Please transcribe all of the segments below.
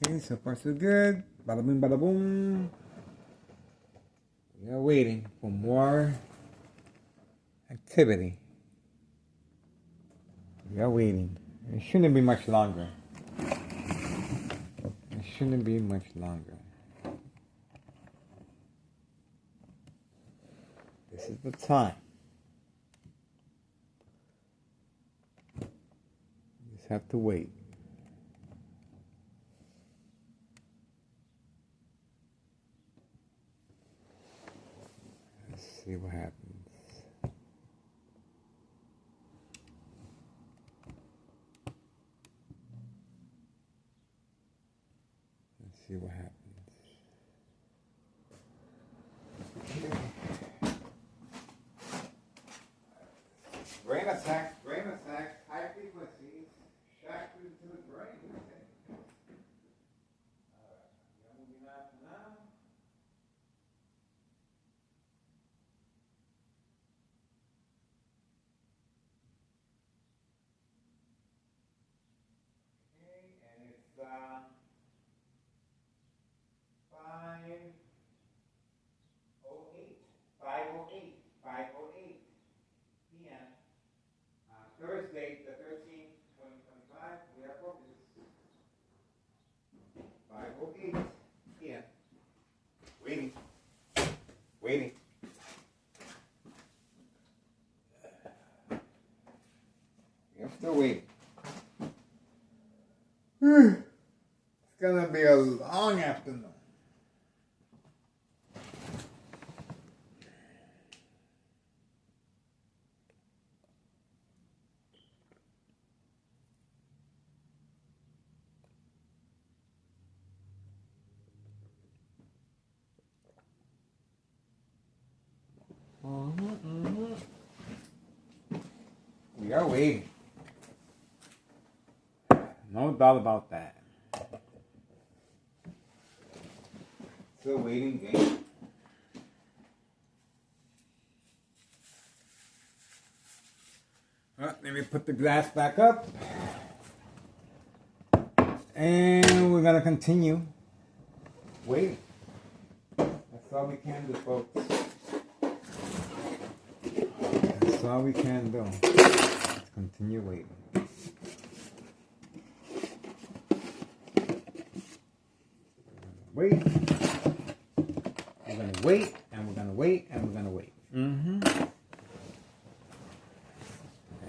Okay, so far so good. Bada boom, bada boom. We are waiting for more activity. We are waiting. It shouldn't be much longer. It shouldn't be much longer. This is the time. You just have to wait. Let's see what happens. Let's see what happens. Brain attack, high frequencies, shock through to the brain. Okay. Alright, moving on now. Okay, and it's 5:08, 5:08 p.m. Thursday, the 13th, 2025. We are focused. 5:08 p.m. Waiting. Waiting. I'm still waiting. It's gonna be a long afternoon. We are waiting. No doubt about that. Still waiting game. Let me put the glass back up. And we're gonna continue waiting. That's all we can do, folks. That's all we can do. Let's continue waiting. Wait. We're gonna wait, and we're gonna wait, and we're gonna wait. And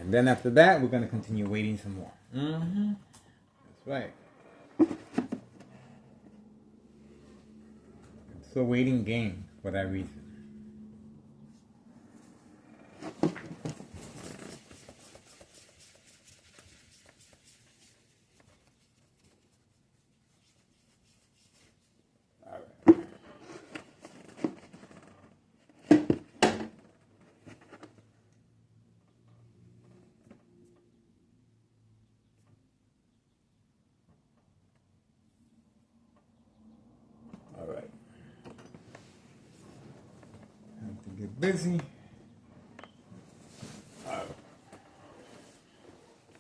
then after that, we're gonna continue waiting some more. That's right. It's a waiting game for that reason. Busy.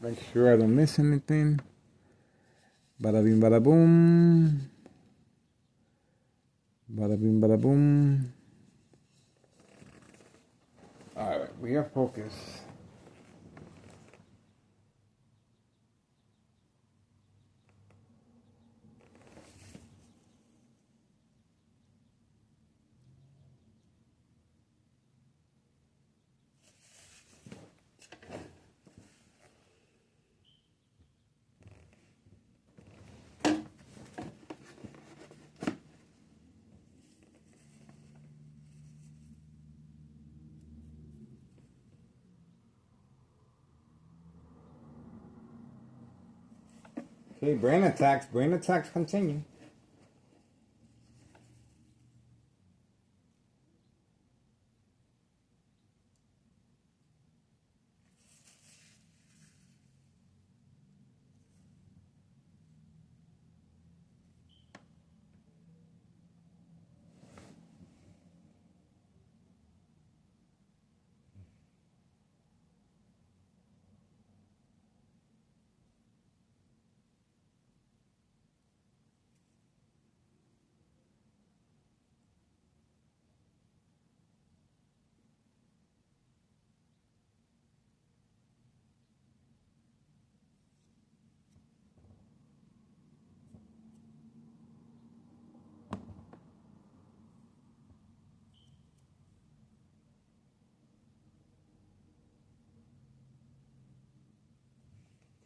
Make sure I don't miss anything. Bada bing, bada boom. Bada bing, bada boom. Alright, we are focused. Okay, brain attacks continue.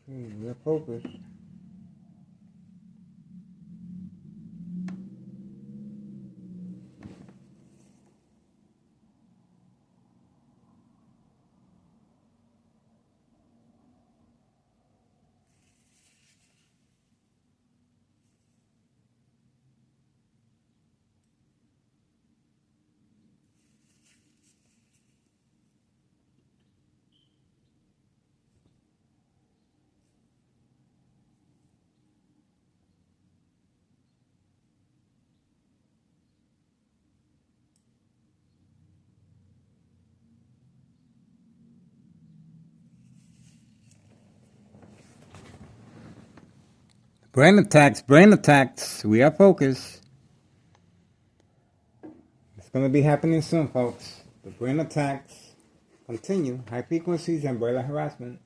We are focused. Brain attacks, brain attacks. We are focused. It's going to be happening soon, folks. The brain attacks continue. High frequencies and brain harassment.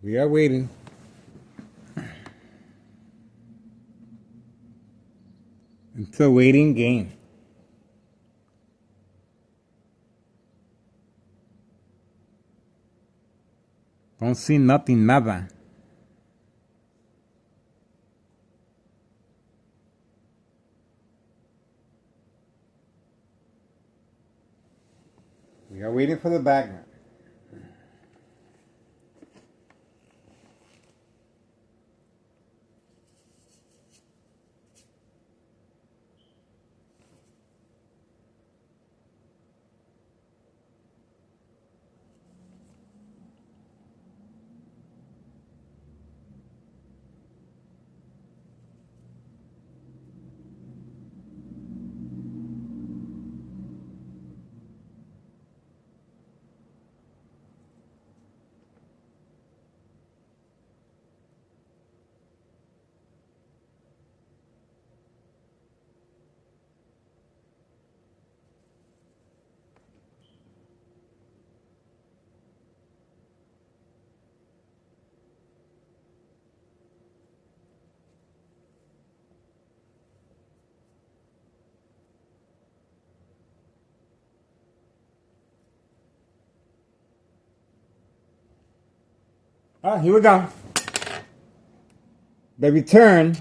We are waiting. It's a waiting game. Don't see nothing, nada. We are waiting for the background. Here we go. The return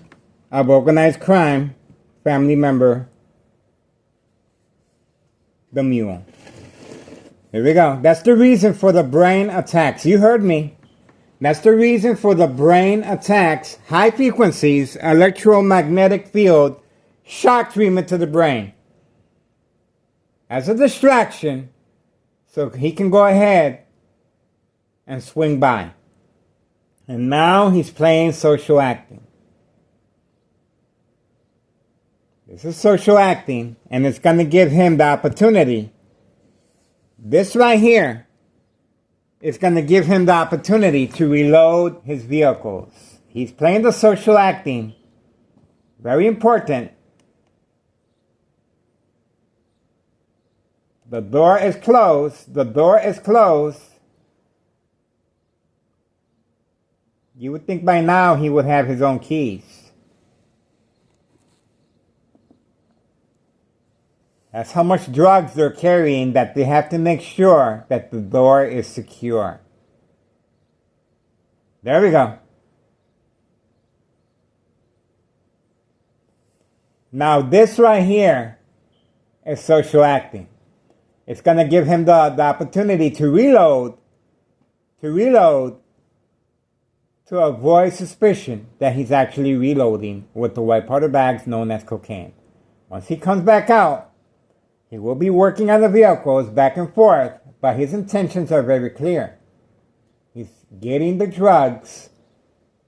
of organized crime family member, the mule. Here we go. That's the reason for the brain attacks. You heard me. That's the reason for the brain attacks. High frequencies, electromagnetic field, shock treatment to the brain. As a distraction, so he can go ahead and swing by. And now he's playing social acting. This is social acting, and it's going to give him the opportunity. This right here is going to give him the opportunity to reload his vehicles. He's playing the social acting. Very important. The door is closed. The door is closed. You would think by now he would have his own keys. That's how much drugs they're carrying that they have to make sure that the door is secure. There we go. Now this right here is social acting. It's going to give him the opportunity to reload, to avoid suspicion that he's actually reloading with the white powder bags known as cocaine. Once he comes back out, he will be working on the vehicles back and forth, but his intentions are very clear. He's getting the drugs,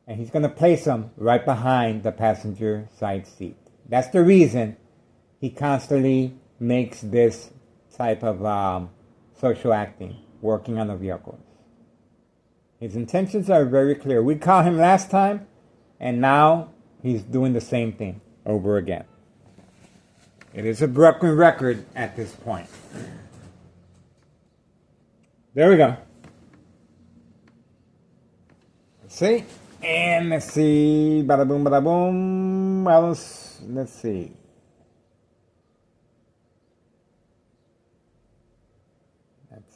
and he's going to place them right behind the passenger side seat. That's the reason he constantly makes this type of social acting, working on the vehicles. His intentions are very clear. We caught him last time, and now he's doing the same thing over again. It is a broken record at this point. There we go. Let's see. And let's see. Bada boom, bada boom. Let's see.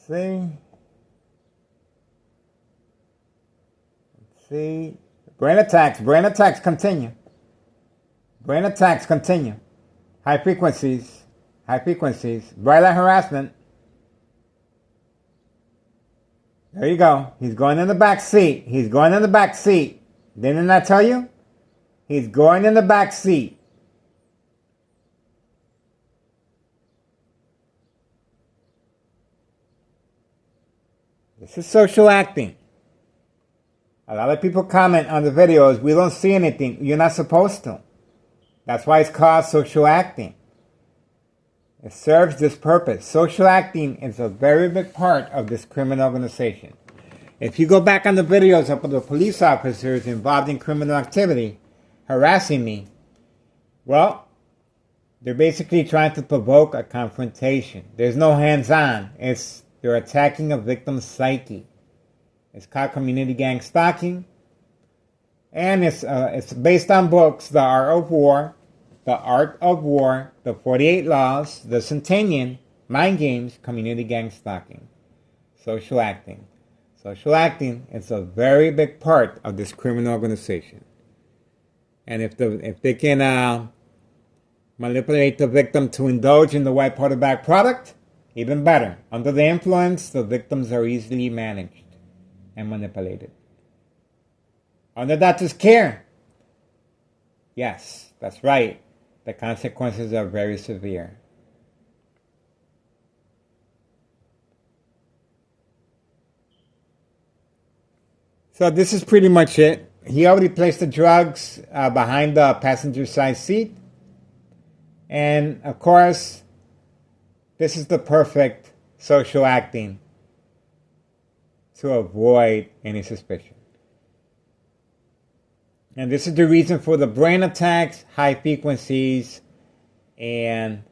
Let's see. Brain attacks continue. Brain attacks continue. High frequencies. Bright light harassment. There you go. He's going in the back seat. Didn't I tell you? He's going in the back seat. This is social acting. A lot of people comment on the videos, we don't see anything. You're not supposed to. That's why it's called social acting. It serves this purpose. Social acting is a very big part of this criminal organization. If you go back on the videos of the police officers involved in criminal activity, harassing me, well, they're basically trying to provoke a confrontation. There's no hands-on. They're attacking a victim's psyche. It's called community gang stalking. And it's based on books, The Art of War, The 48 Laws, The Centennial, Mind Games, Community Gang Stalking, Social Acting. Social acting is a very big part of this criminal organization. And if they can manipulate the victim to indulge in the white powder bag product, even better. Under the influence, the victims are easily managed and manipulated. Under doctor's care, yes, that's right. The consequences are very severe. So this is pretty much it. He already placed the drugs behind the passenger side seat. And of course, this is the perfect social acting to avoid any suspicion. And this is the reason for the brain attacks, high frequencies, and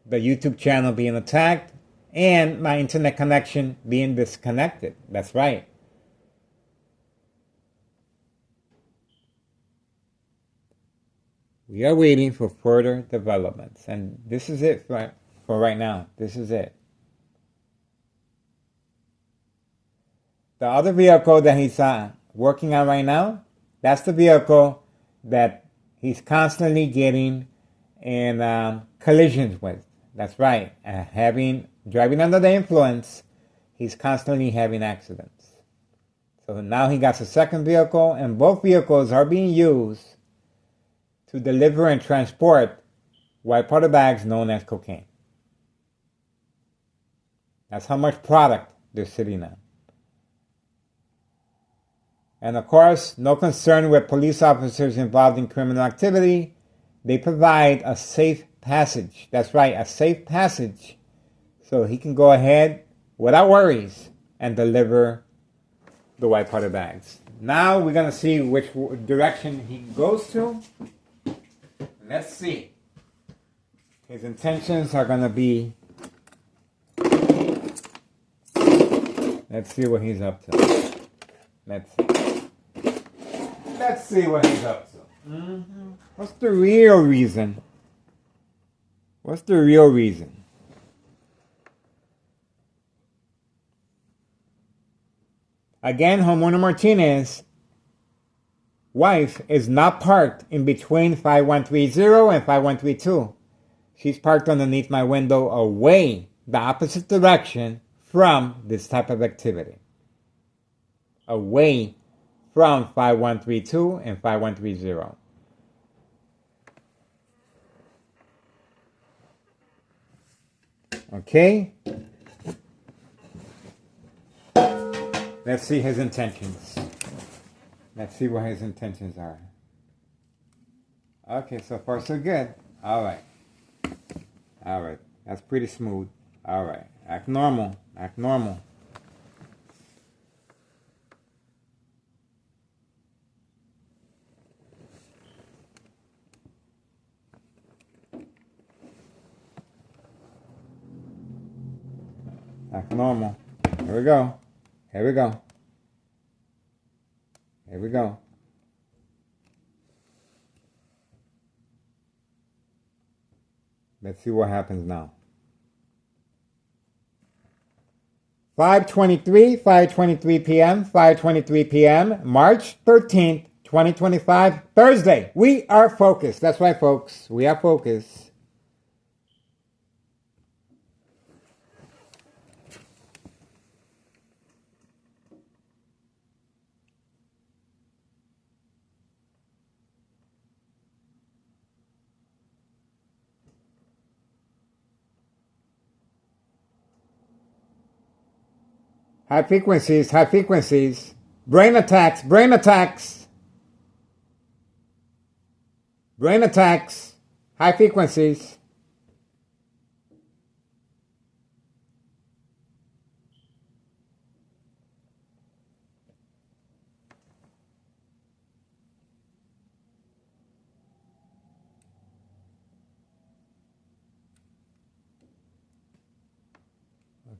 the YouTube channel being attacked, and my internet connection being disconnected. That's right. We are waiting for further developments. And this is it for right now. This is it. The other vehicle that he's working on right now, that's the vehicle that he's constantly getting in collisions with. That's right. Driving under the influence, he's constantly having accidents. So now he got a second vehicle, and both vehicles are being used to deliver and transport white powder bags known as cocaine. That's how much product they're sitting on. And of course, no concern with police officers involved in criminal activity. They provide a safe passage. That's right, a safe passage. So he can go ahead without worries and deliver the white powder bags. Now we're going to see which direction he goes to. Let's see. His intentions are going to be... Let's see what he's up to. Let's see what he's up to. Mm-hmm. What's the real reason? What's the real reason? Again, Homona Martinez wife is not parked in between 5130 and 5132. She's parked underneath my window away the opposite direction from this type of activity. Away from 5132 and 5130. Okay? Let's see his intentions. Let's see what his intentions are. Okay, so far so good. All right. All right. That's pretty smooth. All right. Act normal. Act normal. Act normal. Here we go. Here we go. Here we go. Let's see what happens now. 5:23 p.m., 5:23 p.m., March 13th, 2025, Thursday. We are focused. That's right, folks. We are focused. High frequencies, high frequencies. Brain attacks, brain attacks. Brain attacks, high frequencies.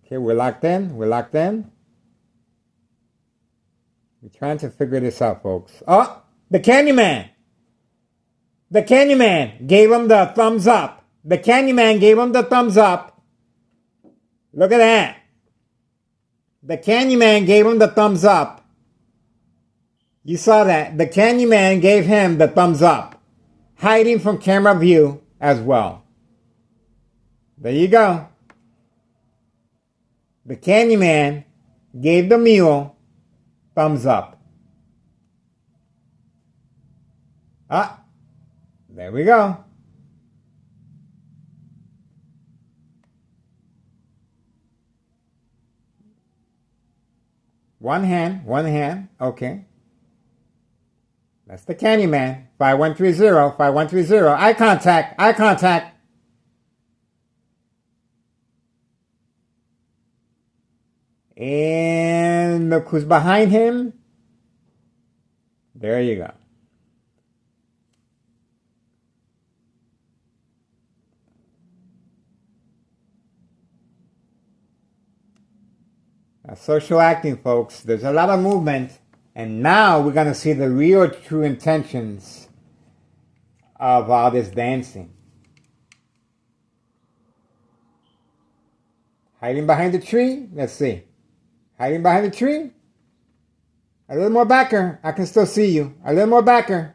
Okay, we're locked in, we're locked in. We're trying to figure this out, folks. Oh, the Candyman. The Candyman gave him the thumbs up. The Candyman gave him the thumbs up. Look at that. The Candyman gave him the thumbs up. You saw that. The Candyman gave him the thumbs up. Hiding from camera view as well. There you go. The Candyman gave the mule thumbs up. Ah, there we go. One hand, okay. That's the Candyman. 5130, 5130. Eye contact, eye contact. And look who's behind him. There you go. That's social acting, folks. There's a lot of movement. And now we're going to see the real true intentions of all this dancing. Hiding behind the tree. Let's see. Hiding behind the tree. A little more backer. I can still see you. A little more backer.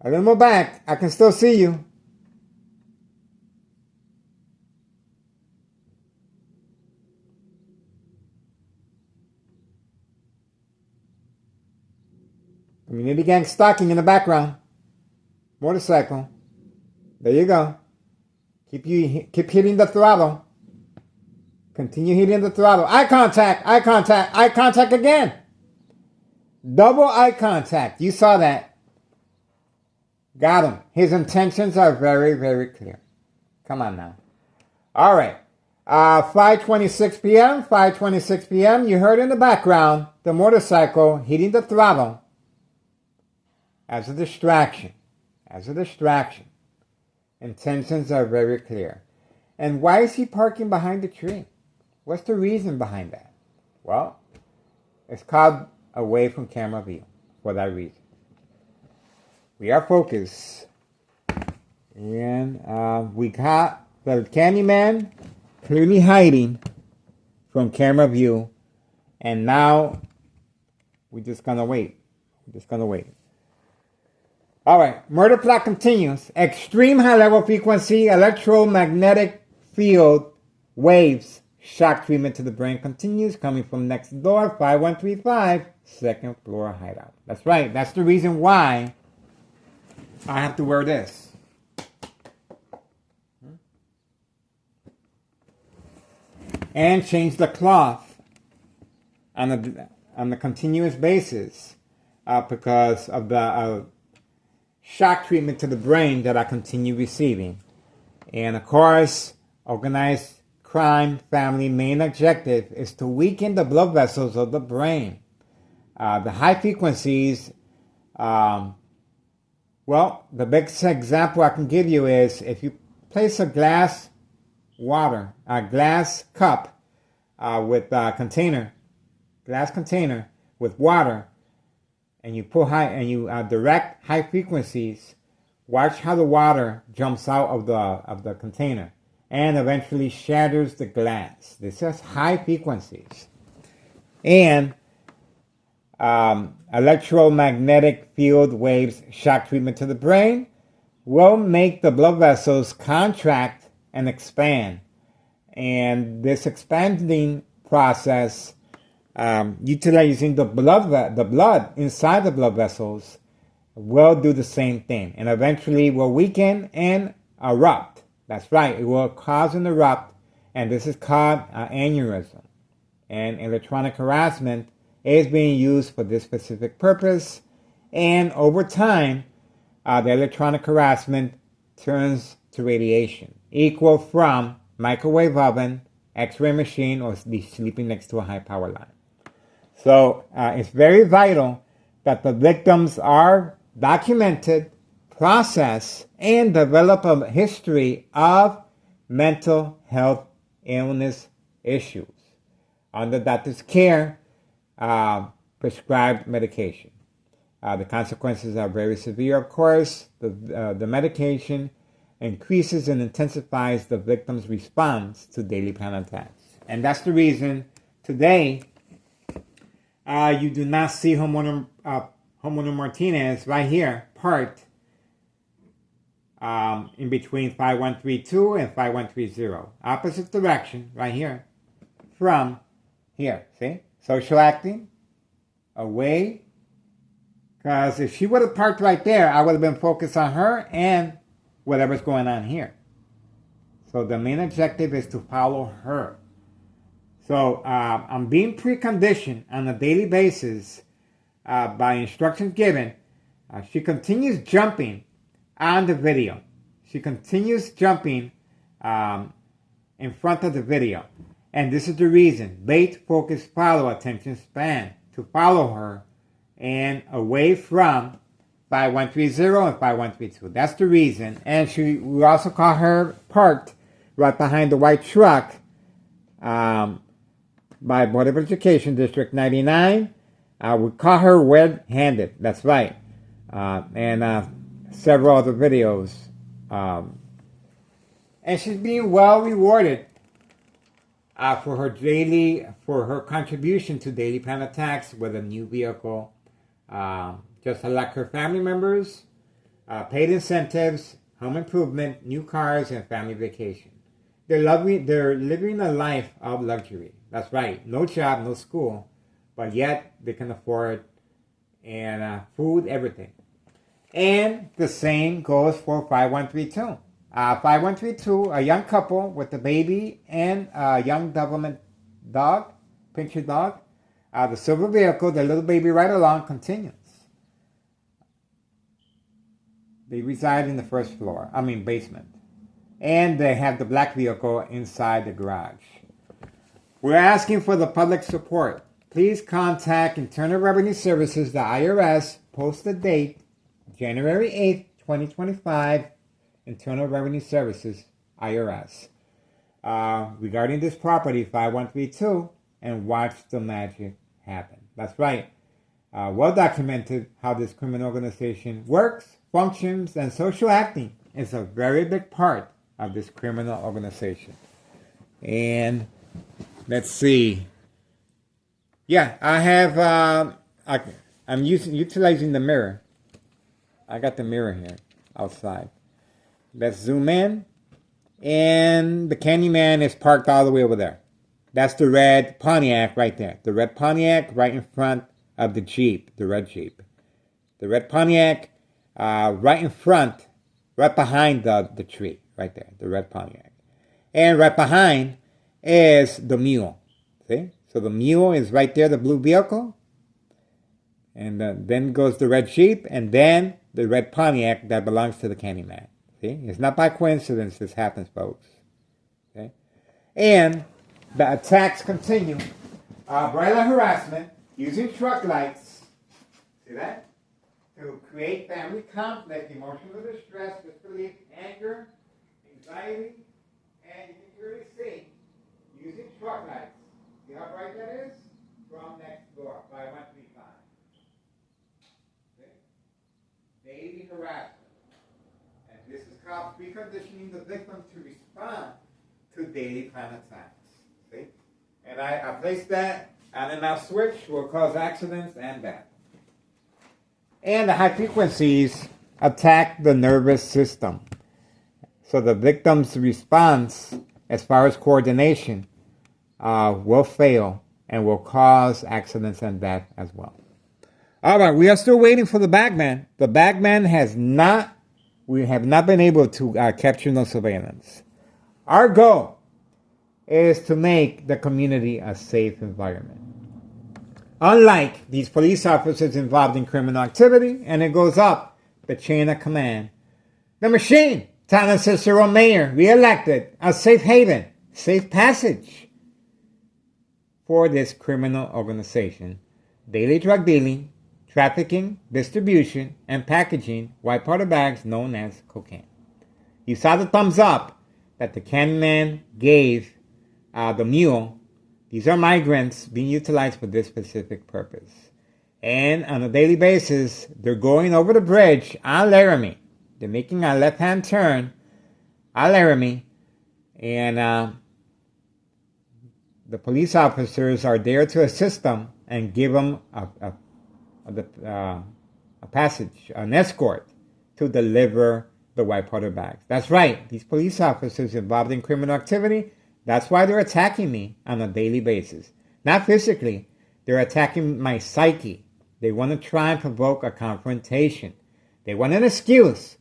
A little more back. I can still see you. Community gang stalking in the background. Motorcycle. There you go. Keep hitting the throttle. Continue hitting the throttle. Eye contact, eye contact, eye contact again. Double eye contact. You saw that. Got him. His intentions are very, very clear. Come on now. All right. 5:26 p.m., 5:26 p.m. You heard in the background the motorcycle hitting the throttle as a distraction. As a distraction. Intentions are very clear. And why is he parking behind the tree? What's the reason behind that? Well, it's called away from camera view for that reason. We are focused. And we got the Candyman clearly hiding from camera view. And now we're just going to wait. We're just going to wait. All right, murder plot continues. Extreme high level frequency electromagnetic field waves shock treatment to the brain continues, coming from next door, 5135, second floor hideout. That's right, that's the reason why I have to wear this. And change the cloth on a continuous basis because of the shock treatment to the brain that I continue receiving. And of course, organized crime family main objective is to weaken the blood vessels of the brain. The high frequencies, well, the biggest example I can give you is if you place a glass cup with a glass container with water, and you direct high frequencies, watch how the water jumps out of the container and eventually shatters the glass. This is high frequencies. And electromagnetic field waves shock treatment to the brain will make the blood vessels contract and expand. And this expanding process, utilizing the blood inside the blood vessels, will do the same thing, and eventually will weaken and erupt. That's right, it will cause an erupt, and this is called aneurysm. And electronic harassment is being used for this specific purpose, and over time, the electronic harassment turns to radiation, equal from microwave oven, x-ray machine, or sleeping next to a high power line. So it's very vital that the victims are documented, processed, and develop a history of mental health illness issues under doctor's care, prescribed medication. The consequences are very severe, of course. The medication increases and intensifies the victim's response to daily panic attacks. And that's the reason today you do not see Homeowner Martinez right here, parked in between 5132 and 5130. Opposite direction, right here, from here. See? Social acting, away. Because if she would have parked right there, I would have been focused on her and whatever's going on here. So the main objective is to follow her. So I'm being preconditioned on a daily basis by instructions given. She continues jumping on the video. She continues jumping in front of the video. And this is the reason. Bait, focus, follow, attention span. To follow her and away from 5130 and 5132. That's the reason. And we also caught her parked right behind the white truck by Board of Education, District 99. We caught her red-handed. That's right. And several other videos. And she's being well rewarded for her contribution to daily panic attacks with a new vehicle. Just like her family members, paid incentives, home improvement, new cars, and family vacation. They're living a life of luxury. That's right. No job, no school, but yet they can afford and food, everything. And the same goes for 5132. 5132, a young couple with a baby and a young Doberman dog, pinscher dog. The silver vehicle, the little baby right along, continues. They reside in the basement. And they have the black vehicle inside the garage. We're asking for the public support. Please contact Internal Revenue Services, the IRS. Post the date, January 8th, 2025, Internal Revenue Services, IRS. Regarding this property, 5132, and watch the magic happen. That's right. Well documented how this criminal organization works, functions, and social acting is a very big part of this criminal organization. And let's see. Yeah, I have. I'm utilizing the mirror I got the mirror here outside. Let's zoom in. And the Candyman is parked all the way over there. That's the red Pontiac right there. The red Pontiac right in front of the Jeep, the red Jeep. The red Pontiac right in front, right behind the tree, right there, the red Pontiac. And right behind is the mule. See? So the mule is right there, the blue vehicle. And then goes the red Jeep, and then the red Pontiac that belongs to the Candyman. See? It's not by coincidence this happens, folks. Okay? And the attacks continue. Bright light harassment, using truck lights. See that? To create family conflict, emotional distress, disbelief, anger, anxiety, and you can clearly see using truck lights. See how bright that is? From next door, 5135. Okay? Daily harassment. And this is called preconditioning the victim to respond to daily plan attacks. See? And I placed that, and then our switch will cause accidents and death. And the high frequencies attack the nervous system. So the victim's response, as far as coordination, will fail and will cause accidents and death as well. All right, we are still waiting for the bagman. The bagman we have not been able to capture no surveillance. Our goal is to make the community a safe environment. Unlike these police officers involved in criminal activity, and it goes up the chain of command. The machine, Talon Cicero Mayor, re-elected, a safe haven, safe passage for this criminal organization. Daily drug dealing, trafficking, distribution, and packaging white powder bags known as cocaine. You saw the thumbs up that the Candyman gave the mule. These are migrants being utilized for this specific purpose. And on a daily basis, they're going over the bridge on Laramie. They're making a left-hand turn on Laramie. And the police officers are there to assist them and give them a passage, an escort, to deliver the white powder bags. That's right. These police officers involved in criminal activity, that's why they're attacking me on a daily basis. Not physically. They're attacking my psyche. They want to try and provoke a confrontation. They want an excuse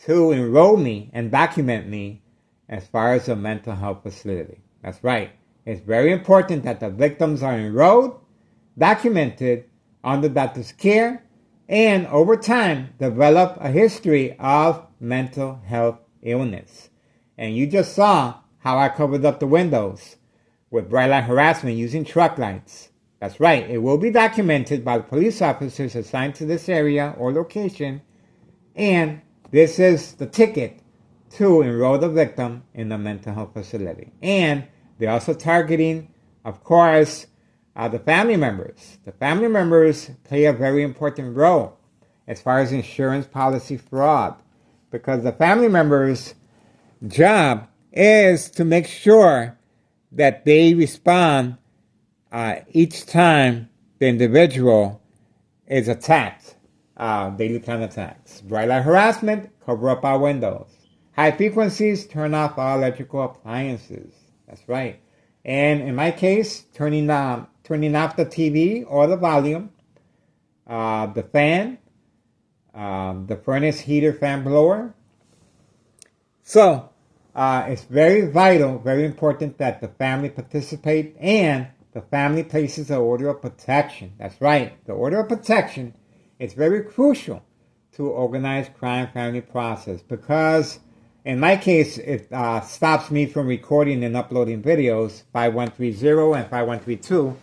to enroll me and document me as far as a mental health facility. That's right. It's very important that the victims are enrolled, documented under doctor's care, and over time develop a history of mental health illness. And you just saw how I covered up the windows with bright light harassment using truck lights. That's right, it will be documented by the police officers assigned to this area or location, and this is the ticket to enroll the victim in the mental health facility. And they're also targeting, of course, the family members. The family members play a very important role as far as insurance policy fraud, because the family members' job is to make sure that they respond each time the individual is attacked. Daily plan attacks. Bright light harassment, cover up our windows. High frequencies, turn off all electrical appliances. That's right. And in my case, turning off the TV or the volume, the fan, the furnace heater fan blower. So, it's very vital, very important that the family participate and the family places an order of protection. That's right. The order of protection is very crucial to organized crime family process because in my case, it stops me from recording and uploading videos 5130 and 5132.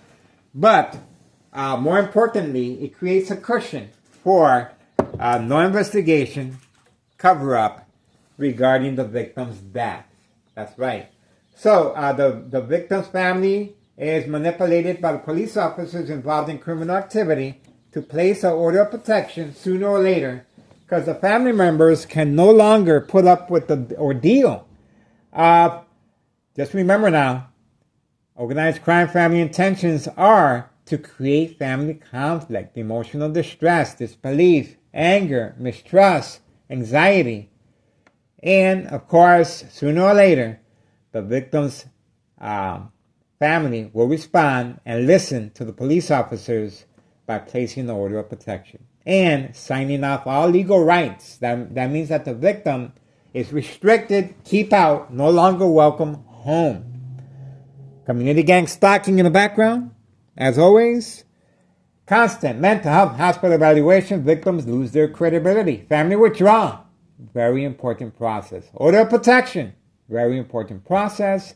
But more importantly, it creates a cushion for no investigation, cover-up, regarding the victim's death. That's right. So the victim's family is manipulated by the police officers involved in criminal activity to place an order of protection sooner or later, because the family members can no longer put up with the ordeal. Just remember now, organized crime family intentions are to create family conflict, emotional distress, disbelief, anger, mistrust, anxiety. And, of course, sooner or later, the victim's family will respond and listen to the police officers by placing the order of protection and signing off all legal rights. That means that the victim is restricted, keep out, no longer welcome home. Community gang stalking in the background. As always, constant mental health hospital evaluation. Victims lose their credibility. Family withdrawal. Very important process. Order of protection. Very important process.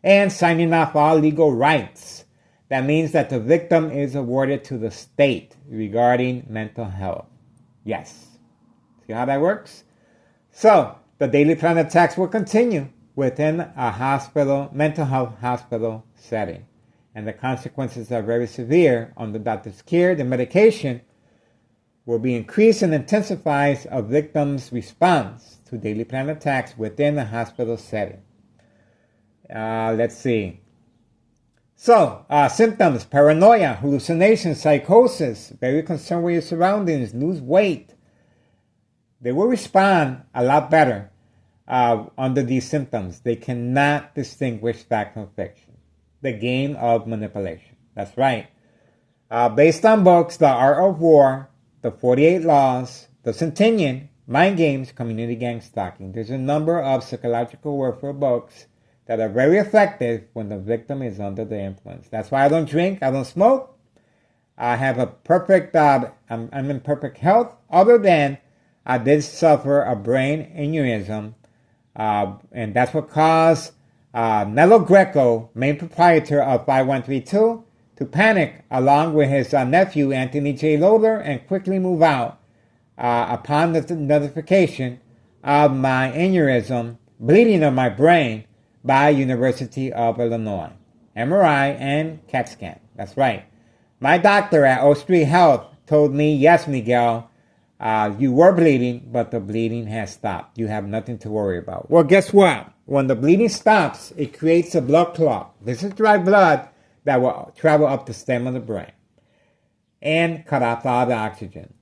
And signing off all legal rights. That means that the victim is awarded to the state regarding mental health. Yes. See how that works? So, the daily plan attacks will continue within a hospital, mental health hospital setting. And the consequences are very severe. Under doctor's care, the medication will be increased and intensifies a victim's response to daily plan attacks within a hospital setting. Let's see. So, symptoms: paranoia, hallucinations, psychosis, very concerned with your surroundings, lose weight. They will respond a lot better under these symptoms. They cannot distinguish fact from fiction. The game of manipulation. That's right. Based on books, The Art of War, The 48 Laws, The Centennial, Mind Games, Community Gang Stalking. There's a number of psychological warfare books that are very effective when the victim is under the influence. That's why I don't drink, I don't smoke. I have a perfect, I'm in perfect health, other than I did suffer a brain aneurysm, and that's what caused Nello Greco, main proprietor of 5132, to panic along with his nephew Anthony J. Loder and quickly move out upon the notification of my aneurysm, bleeding of my brain, by University of Illinois. MRI and CAT scan. That's right. My doctor at O Street Health told me, yes, Miguel, you were bleeding, but the bleeding has stopped. You have nothing to worry about. Well, guess what? When the bleeding stops, it creates a blood clot. This is dry blood that will travel up the stem of the brain and cut off all the oxygen.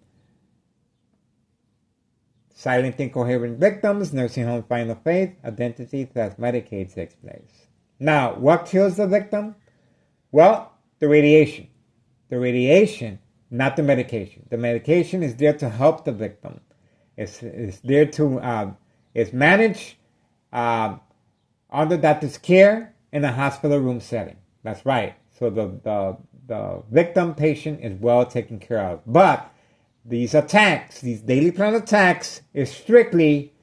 Silent, incoherent victims, nursing home final fate, identity theft, Medicaid takes place. Now, what kills the victim? Well, the radiation. The radiation, not the medication. The medication is there to help the victim. It's there to, it's managed under doctor's care in a hospital room setting. That's right. So the victim patient is well taken care of. But these attacks, these daily plan attacks, is strictly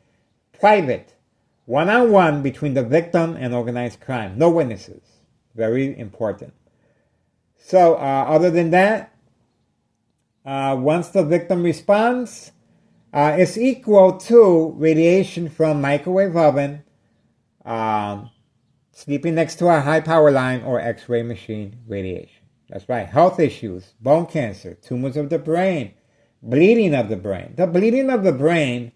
private, one-on-one between the victim and organized crime. No witnesses. Very important. So, other than that, once the victim responds, it's equal to radiation from microwave oven, sleeping next to a high power line, or X-ray machine radiation. That's right. Health issues, bone cancer, tumors of the brain, bleeding of the brain. The bleeding of the brain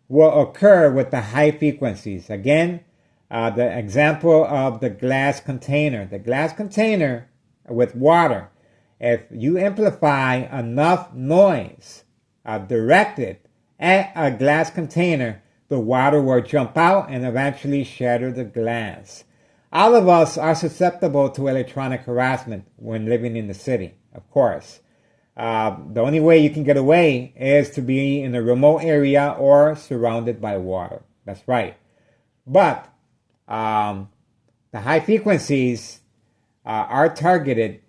will occur with the high frequencies. Again, the example of the glass container. The glass container with water. If you amplify enough noise directed at a glass container, the water will jump out and eventually shatter the glass. All of us are susceptible to electronic harassment when living in the city, of course. The only way you can get away is to be in a remote area or surrounded by water. That's right. But the high frequencies are targeted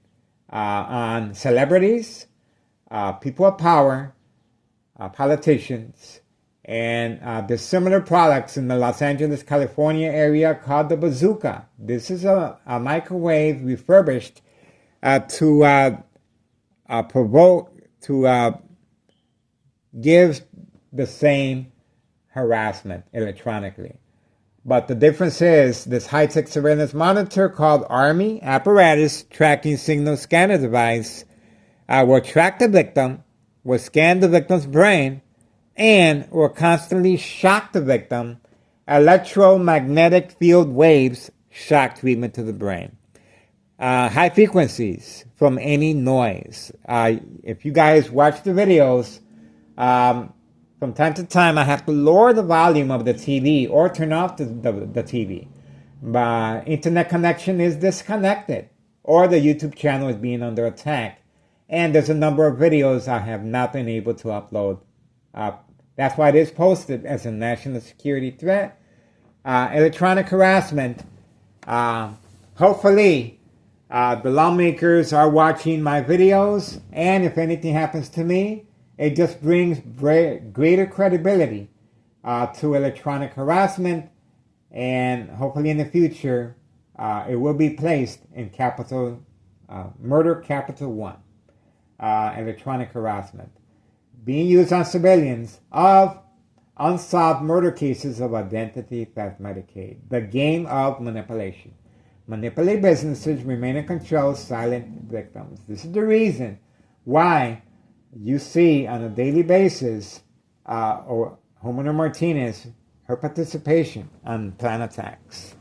on celebrities, people of power, politicians, and there's similar products in the Los Angeles, California area called the Bazooka. This is a microwave refurbished to provoke, to give the same harassment electronically. But the difference is this high-tech surveillance monitor called Army Apparatus Tracking Signal Scanner Device will track the victim, will scan the victim's brain, and will constantly shock the victim. Electromagnetic field waves shock treatment to the brain. High frequencies from any noise. If you guys watch the videos, From time to time, I have to lower the volume of the TV or turn off the TV. My internet connection is disconnected, or the YouTube channel is being under attack. And there's a number of videos I have not been able to upload. That's why it is posted as a national security threat. Electronic harassment. Hopefully, the lawmakers are watching my videos, and if anything happens to me, it just brings greater credibility to electronic harassment, and hopefully in the future, it will be placed in murder capital 1, electronic harassment, being used on civilians of unsolved murder cases of identity theft Medicaid. The game of manipulation. Manipulate businesses, remain in control, silent victims. This is the reason why you see on a daily basis Homeowner Martinez, her participation on plan attacks.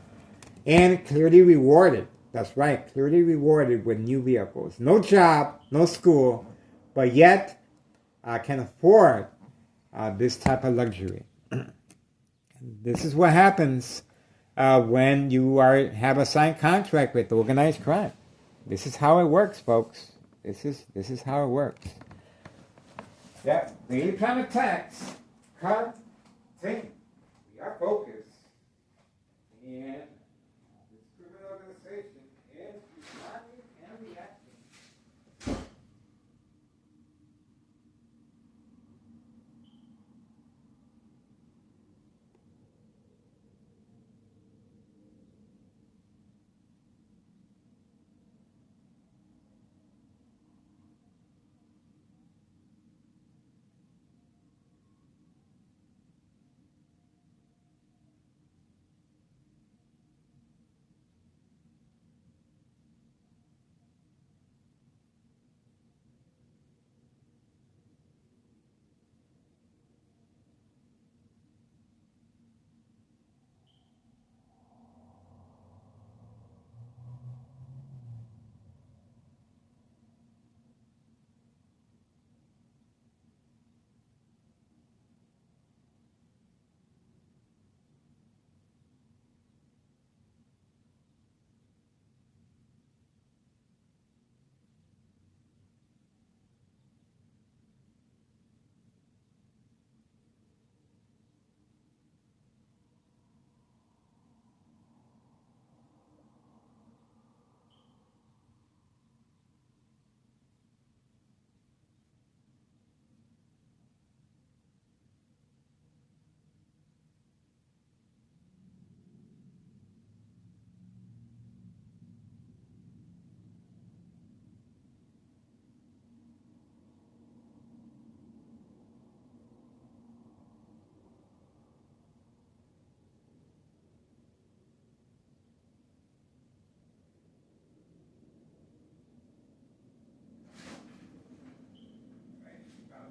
And clearly rewarded. That's right, clearly rewarded with new vehicles. No job, no school, but yet can afford this type of luxury. This is what happens when you have a signed contract with organized crime. This is how it works, folks. This is how it works. Yeah, daily plan attacks. Cut, think. We are focused. And this criminal organization is responding and reacting.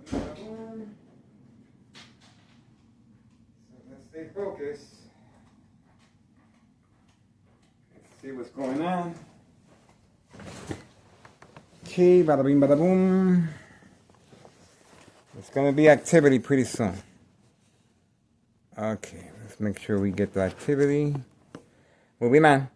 So let's stay focused. Let's see what's going on. Okay, bada bing, bada boom. There's going to be activity pretty soon. Okay, let's make sure we get the activity. Movie man.